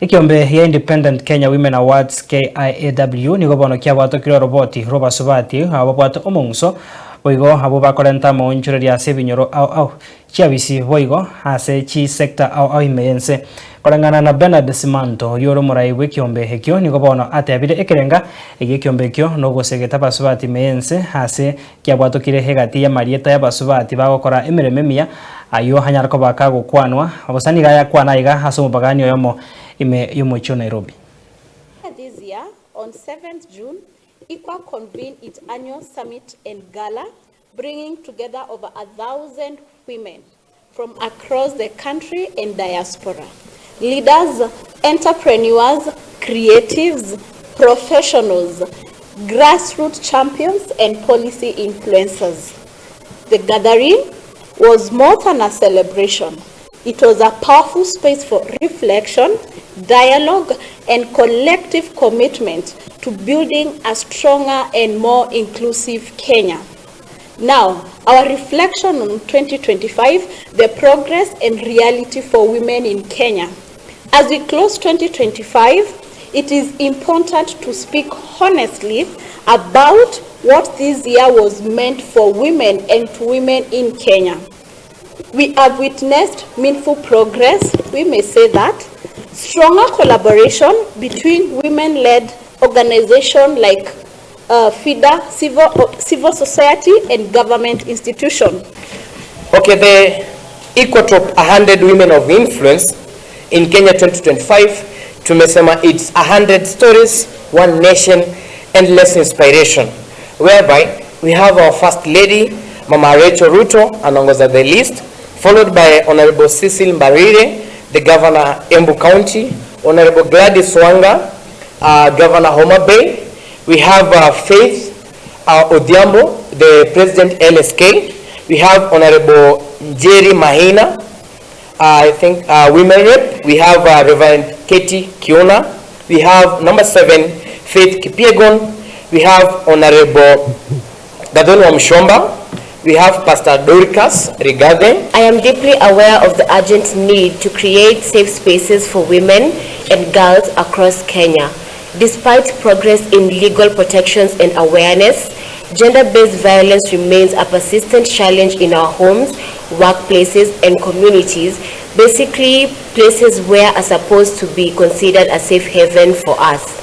Ikiombe ya Independent Kenya Women Awards KIAW nigo bono kia batokire roboti roba subati abo bwato omungso boigo abo bakorenta mu nchureri ase binyoro au chiabisi boigo ase chi sector au imense korangana na Bernard Simanto yoro muraiwe kiombe hekyo nigo bono atebire ekerenga ege kiombe kyo no gosegeta basubati mense ase kia bwatokire hegati ya marieta ya basubati bagokora emirememia ayo hanyarko bakago kwanwa abosani gaya kwana iga aso mubagani yomo Yomocho Nairobi. This year, on 7th June, IKWA convened its annual summit and gala, bringing together over 1,000 women from across the country and diaspora. Leaders, entrepreneurs, creatives, professionals, grassroots champions, and policy influencers. The gathering was more than a celebration. It was a powerful space for reflection, dialogue, and collective commitment to building a stronger and more inclusive Kenya. Now, our reflection on 2025, the progress and reality for women in Kenya. As we close 2025, it is important to speak honestly about what this year was meant for women and to women in Kenya. We have witnessed meaningful progress, we may say that, stronger collaboration between women-led organizations like FIDA, civil society, and government institutions. Okay, the IKWA Top 100 Women of Influence in Kenya 2025, tumesema it's 100 stories, one nation, endless inspiration, whereby we have our First Lady, Mama Rachel Ruto, anongoza the list, followed by Honorable Cecil Mbarire, the Governor Embu County, Honorable Gladys Wanga, Governor Homa Bay. We have Faith Odhiambo, the President LSK. We have Honorable Jerry Mahina, I think Women Rep. We have Reverend Katie Kiona. We have number 7, Faith Kipiegon. We have Honorable Gadon Wamshomba. We have Pastor Dorcas Rigathi. I am deeply aware of the urgent need to create safe spaces for women and girls across Kenya. Despite progress in legal protections and awareness, gender-based violence remains a persistent challenge in our homes, workplaces, and communities, basically places where are supposed to be considered a safe haven for us.